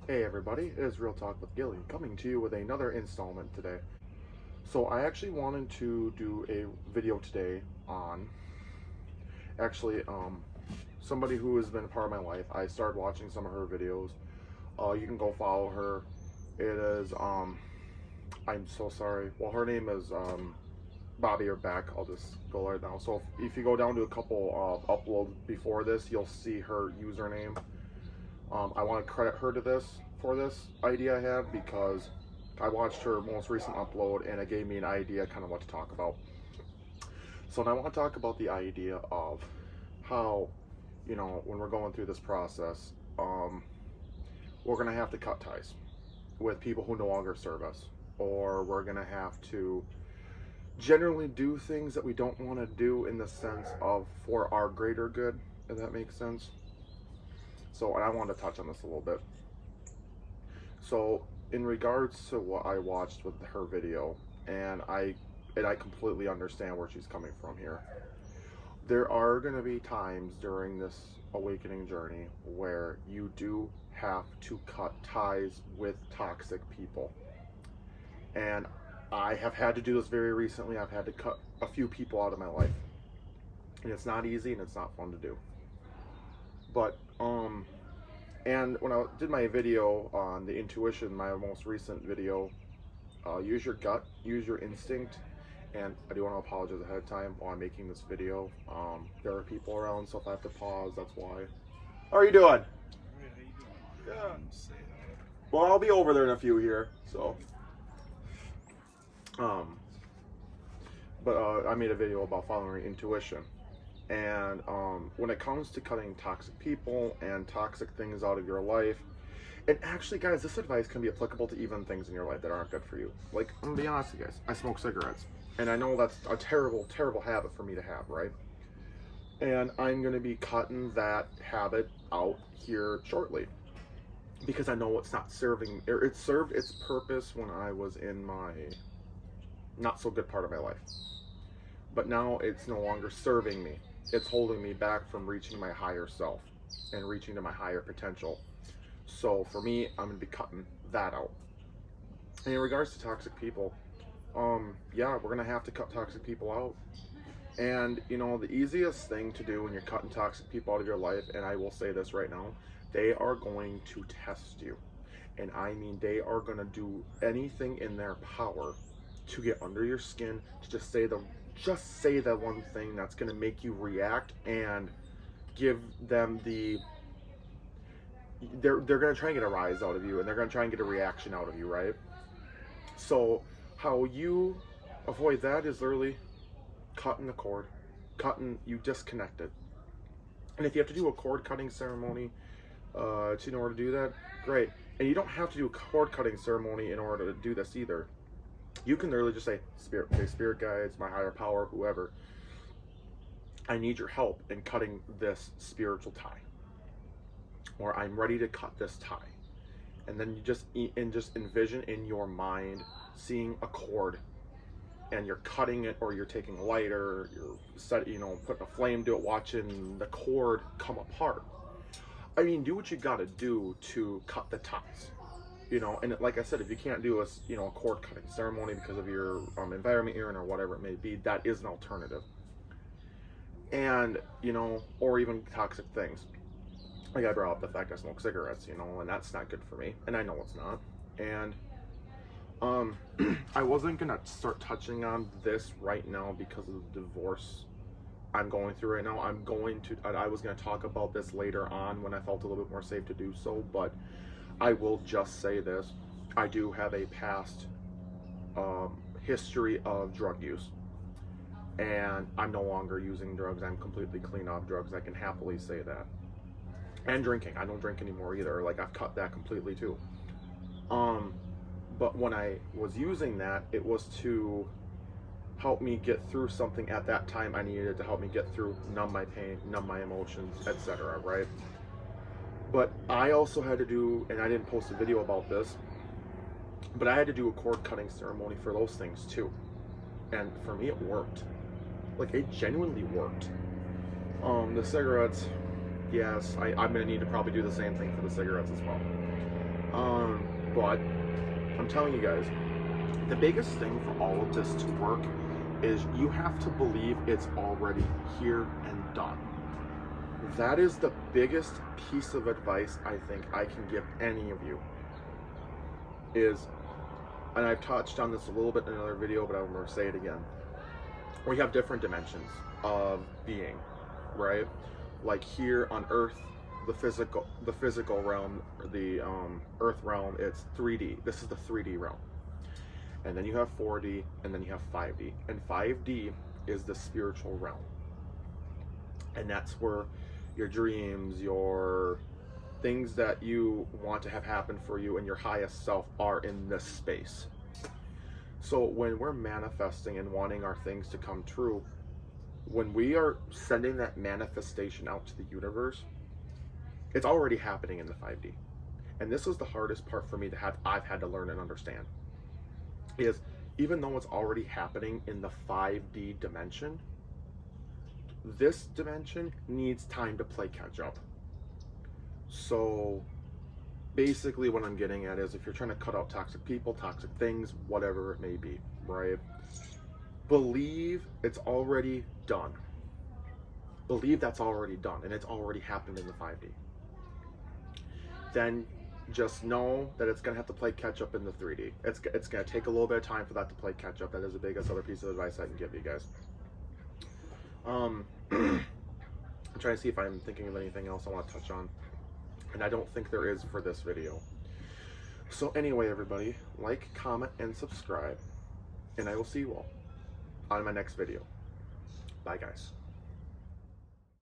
Hey everybody, it is Real Talk with Gilly coming to you with another installment today. So I actually wanted to do a video today on actually somebody who has been a part of my life. I started watching some of her videos. You can go follow her. It is I'm so sorry. Well, her name is Bobby or Beck. I'll just go right now. So if you go down to a couple uploads before this, you'll see her username. I want to credit her to this for this idea I have because I watched her most recent upload and it gave me an idea kind of what to talk about. So now I want to talk about the idea of how, when we're going through this process, we're going to have to cut ties with people who no longer serve us, or we're going to have to generally do things that we don't want to do in the sense of for our greater good, if that makes sense. So, and I wanted to touch on this a little bit. So, in regards to what I watched with her video, and I completely understand where she's coming from here. There are going to be times during this awakening journey where you do have to cut ties with toxic people. And I have had to do this very recently. I've had to cut a few people out of my life. And it's not easy and it's not fun to do. But and when I did my video on the intuition, my most recent video, use your gut, use your instinct. And I do want to apologize ahead of time while I'm making this video. There are people around, so if I have to pause, that's why. How are you doing? Good. Well, I'll be over there in a few here. So, I made a video about following intuition. And when it comes to cutting toxic people and toxic things out of your life, and actually, guys, this advice can be applicable to even things in your life that aren't good for you. Like, I'm gonna be honest with you guys, I smoke cigarettes. And I know that's a terrible, terrible habit for me to have, right? And I'm gonna be cutting that habit out here shortly. Because I know it's not serving, or it served its purpose when I was in my not so good part of my life. But now it's no longer serving me. It's holding me back from reaching my higher self and reaching to my higher potential. So for me, I'm gonna be cutting that out. And in regards to toxic people, yeah, we're gonna have to cut toxic people out. And the easiest thing to do when you're cutting toxic people out of your life, and I will say this right now, they are going to test you. And I mean, they are gonna do anything in their power to get under your skin, to just say the one thing that's gonna make you react and give them they're gonna try and get a rise out of you, and they're gonna try and get a reaction out of you, right? So how you avoid that is literally cutting the cord, you disconnect it. And if you have to do a cord cutting ceremony in order to do that, great. And you don't have to do a cord cutting ceremony in order to do this either. You can literally just say, spirit guides, my higher power, whoever, I need your help in cutting this spiritual tie, or I'm ready to cut this tie. And then you just envision in your mind seeing a cord, and you're cutting it, or you're taking a lighter, putting a flame to it, watching the cord come apart. I mean, do what you got to do to cut the ties. And like I said, if you can't do a cord cutting ceremony because of your environment you're in or whatever it may be, that is an alternative. And or even toxic things. Like I brought up the fact I smoke cigarettes, and that's not good for me, and I know it's not. And I wasn't gonna start touching on this right now because of the divorce I'm going through right now. I was gonna talk about this later on when I felt a little bit more safe to do so, but I will just say this: I do have a past history of drug use, and I'm no longer using drugs. I'm completely clean off drugs. I can happily say that. And drinking. I don't drink anymore either. Like, I've cut that completely too. But when I was using that, it was to help me get through something at that time I needed to help me get through, numb my pain, numb my emotions, etc., right? But I also had to do, and I didn't post a video about this, but I had to do a cord cutting ceremony for those things too. And for me, it worked. Like, it genuinely worked. The cigarettes, yes, I'm gonna need to probably do the same thing for the cigarettes as well. But I'm telling you guys, the biggest thing for all of this to work is you have to believe it's already here and done. That is the biggest piece of advice I think I can give any of you. And I've touched on this a little bit in another video, but I'm going to say it again. We have different dimensions of being, right? Like here on Earth, the physical realm, the Earth realm, it's 3D. This is the 3D realm. And then you have 4D, and then you have 5D. And 5D is the spiritual realm. And that's where your dreams, your things that you want to have happen for you and your highest self are in this space. So when we're manifesting and wanting our things to come true, when we are sending that manifestation out to the universe, it's already happening in the 5D. And this is the hardest part for me I've had to learn and understand. Is even though it's already happening in the 5D dimension, this dimension needs time to play catch up. So basically what I'm getting at is if you're trying to cut out toxic people, toxic things, whatever it may be, right? Believe it's already done. Believe that's already done and it's already happened in the 5D. Then just know that it's going to have to play catch up in the 3D. It's going to take a little bit of time for that to play catch up. That is the biggest other piece of advice I can give you guys. I'm trying to see if I'm thinking of anything else I want to touch on. And I don't think there is for this video. So anyway, everybody, like, comment, and subscribe. And I will see you all on my next video. Bye, guys.